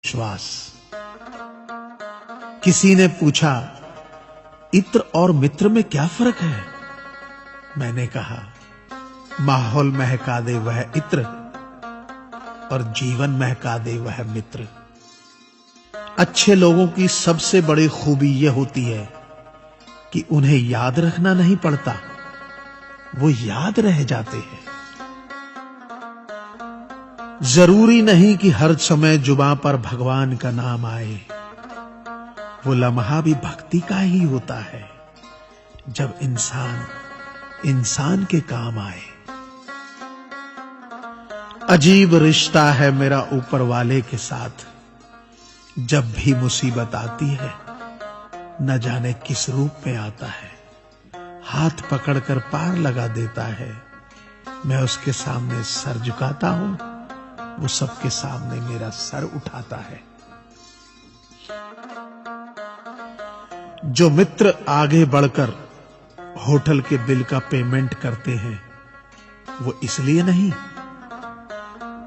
विश्वास। किसी ने पूछा, इत्र और मित्र में क्या फर्क है? मैंने कहा, माहौल महका दे वह इत्र और जीवन महका दे वह मित्र। अच्छे लोगों की सबसे बड़ी खूबी यह होती है कि उन्हें याद रखना नहीं पड़ता, वो याद रह जाते हैं। जरूरी नहीं कि हर समय जुबां पर भगवान का नाम आए, वो लम्हा भी भक्ति का ही होता है जब इंसान इंसान के काम आए। अजीब रिश्ता है मेरा ऊपर वाले के साथ, जब भी मुसीबत आती है न जाने किस रूप में आता है, हाथ पकड़कर पार लगा देता है। मैं उसके सामने सर झुकाता हूं, वो सबके सामने मेरा सर उठाता है। जो मित्र आगे बढ़कर होटल के बिल का पेमेंट करते हैं, वो इसलिए नहीं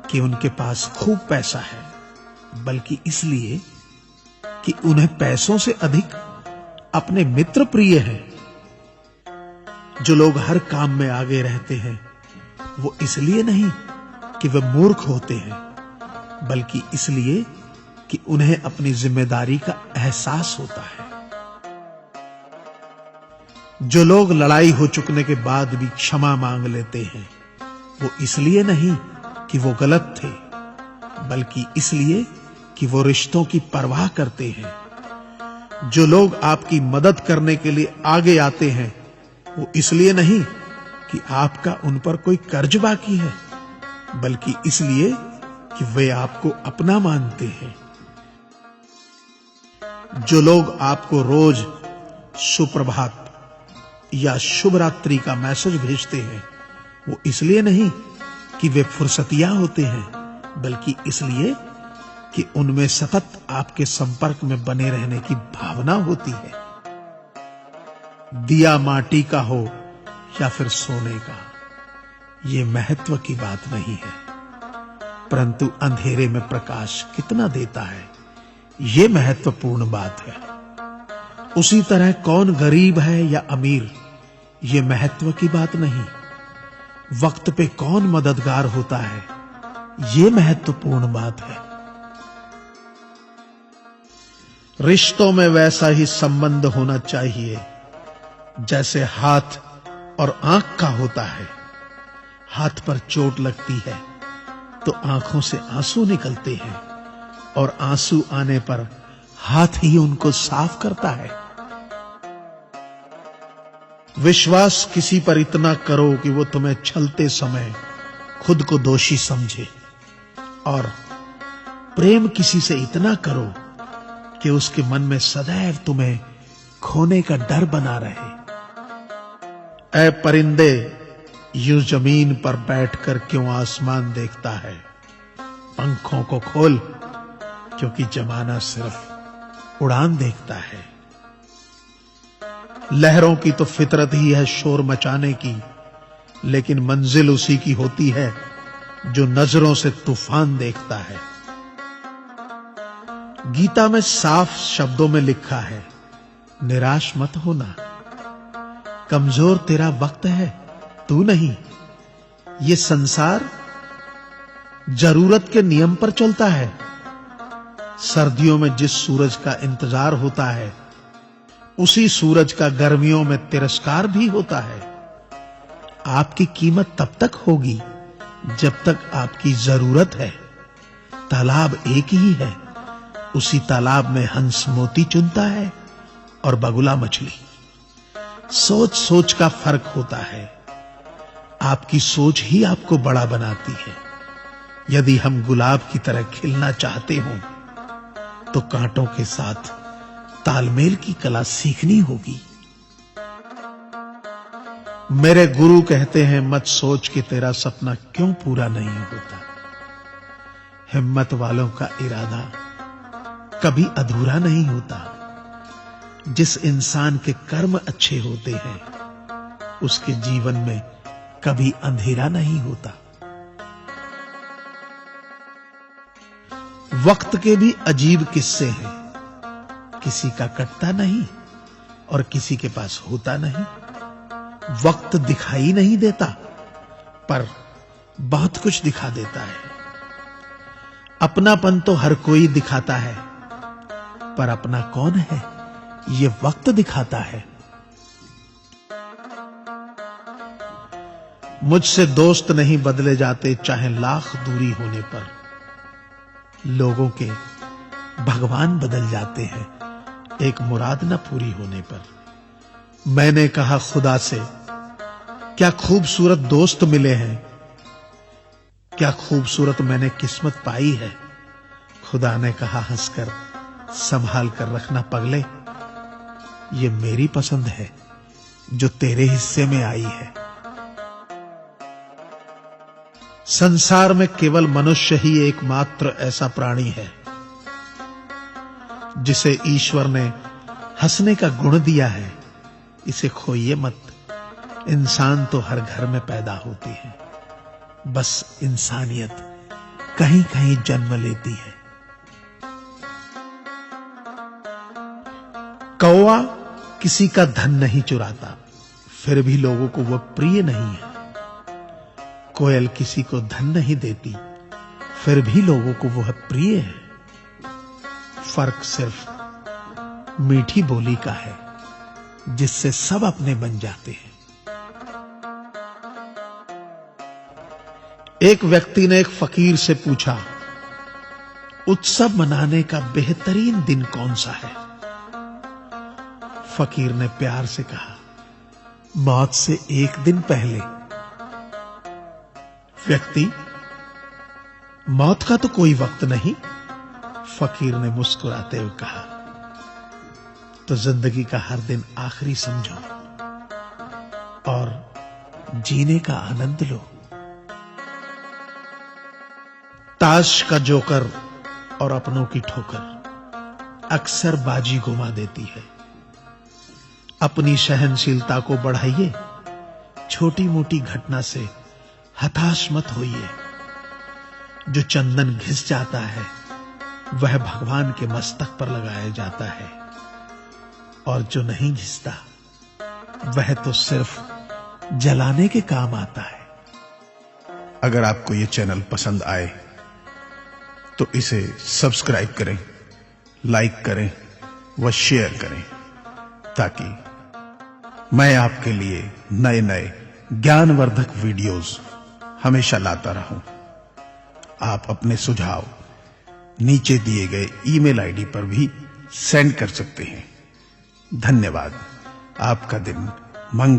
कि उनके पास खूब पैसा है, बल्कि इसलिए कि उन्हें पैसों से अधिक अपने मित्र प्रिय हैं। जो लोग हर काम में आगे रहते हैं, वो इसलिए नहीं कि वे मूर्ख होते हैं, बल्कि इसलिए कि उन्हें अपनी जिम्मेदारी का एहसास होता है। जो लोग लड़ाई हो चुकने के बाद भी क्षमा मांग लेते हैं, वो इसलिए नहीं कि वो गलत थे, बल्कि इसलिए कि वो रिश्तों की परवाह करते हैं। जो लोग आपकी मदद करने के लिए आगे आते हैं, वो इसलिए नहीं कि आपका उन पर कोई कर्ज बाकी है, बल्कि इसलिए कि वे आपको अपना मानते हैं। जो लोग आपको रोज सुप्रभात या शुभ रात्रि का मैसेज भेजते हैं, वो इसलिए नहीं कि वे फुर्सतिया होते हैं, बल्कि इसलिए कि उनमें सतत आपके संपर्क में बने रहने की भावना होती है। दिया माटी का हो या फिर सोने का, ये महत्व की बात नहीं है, परंतु अंधेरे में प्रकाश कितना देता है, ये महत्वपूर्ण बात है। उसी तरह कौन गरीब है या अमीर, ये महत्व की बात नहीं। वक्त पे कौन मददगार होता है, ये महत्वपूर्ण बात है। रिश्तों में वैसा ही संबंध होना चाहिए जैसे हाथ और आंख का होता है। हाथ पर चोट लगती है तो आंखों से आंसू निकलते हैं, और आंसू आने पर हाथ ही उनको साफ करता है। विश्वास किसी पर इतना करो कि वो तुम्हें छलते समय खुद को दोषी समझे, और प्रेम किसी से इतना करो कि उसके मन में सदैव तुम्हें खोने का डर बना रहे। ऐ परिंदे, यूं जमीन पर बैठकर क्यों आसमान देखता है? पंखों को खोल, क्योंकि जमाना सिर्फ उड़ान देखता है। लहरों की तो फितरत ही है शोर मचाने की, लेकिन मंजिल उसी की होती है जो नजरों से तूफान देखता है। गीता में साफ शब्दों में लिखा है, निराश मत होना, कमजोर तेरा वक्त है, तू नहीं। ये संसार जरूरत के नियम पर चलता है। सर्दियों में जिस सूरज का इंतजार होता है, उसी सूरज का गर्मियों में तिरस्कार भी होता है। आपकी कीमत तब तक होगी जब तक आपकी जरूरत है। तालाब एक ही है, उसी तालाब में हंस मोती चुनता है और बगुला मछली। सोच सोच का फर्क होता है। आपकी सोच ही आपको बड़ा बनाती है। यदि हम गुलाब की तरह खिलना चाहते हो, तो कांटों के साथ तालमेल की कला सीखनी होगी। मेरे गुरु कहते हैं, मत सोच कि तेरा सपना क्यों पूरा नहीं होता। हिम्मत वालों का इरादा कभी अधूरा नहीं होता। जिस इंसान के कर्म अच्छे होते हैं, उसके जीवन में कभी अंधेरा नहीं होता। वक्त के भी अजीब किस्से हैं। किसी का कटता नहीं और किसी के पास होता नहीं। वक्त दिखाई नहीं देता, पर बहुत कुछ दिखा देता है। अपनापन तो हर कोई दिखाता है, पर अपना कौन है ये वक्त दिखाता है। मुझसे दोस्त नहीं बदले जाते, चाहे लाख दूरी होने पर। लोगों के भगवान बदल जाते हैं, एक मुराद न पूरी होने पर। मैंने कहा खुदा से, क्या खूबसूरत दोस्त मिले हैं, क्या खूबसूरत मैंने किस्मत पाई है। खुदा ने कहा हंसकर, संभाल कर रखना पगले, ये मेरी पसंद है जो तेरे हिस्से में आई है। संसार में केवल मनुष्य ही एकमात्र ऐसा प्राणी है जिसे ईश्वर ने हंसने का गुण दिया है। इसे खोइए मत। इंसान तो हर घर में पैदा होती है, बस इंसानियत कहीं कहीं जन्म लेती है। कौवा किसी का धन नहीं चुराता, फिर भी लोगों को वह प्रिय नहीं है। कोयल किसी को धन नहीं देती, फिर भी लोगों को वह प्रिय है। फर्क सिर्फ मीठी बोली का है, जिससे सब अपने बन जाते हैं। एक व्यक्ति ने एक फकीर से पूछा, उत्सव मनाने का बेहतरीन दिन कौन सा है। फकीर ने प्यार से कहा, मौत से एक दिन पहले। व्यक्ति, मौत का तो कोई वक्त नहीं। फकीर ने मुस्कुराते हुए कहा, तो जिंदगी का हर दिन आखिरी समझो और जीने का आनंद लो। ताश का जोकर और अपनों की ठोकर अक्सर बाजी घुमा देती है। अपनी सहनशीलता को बढ़ाइए, छोटी मोटी घटना से हताश मत होइए। जो चंदन घिस जाता है वह भगवान के मस्तक पर लगाया जाता है, और जो नहीं घिसता वह तो सिर्फ जलाने के काम आता है। अगर आपको यह चैनल पसंद आए तो इसे सब्सक्राइब करें, लाइक करें व शेयर करें, ताकि मैं आपके लिए नए नए ज्ञानवर्धक वीडियोस हमेशा लाता रहूं। आप अपने सुझाव नीचे दिए गए ईमेल आईडी पर भी सेंड कर सकते हैं। धन्यवाद। आपका दिन मंगल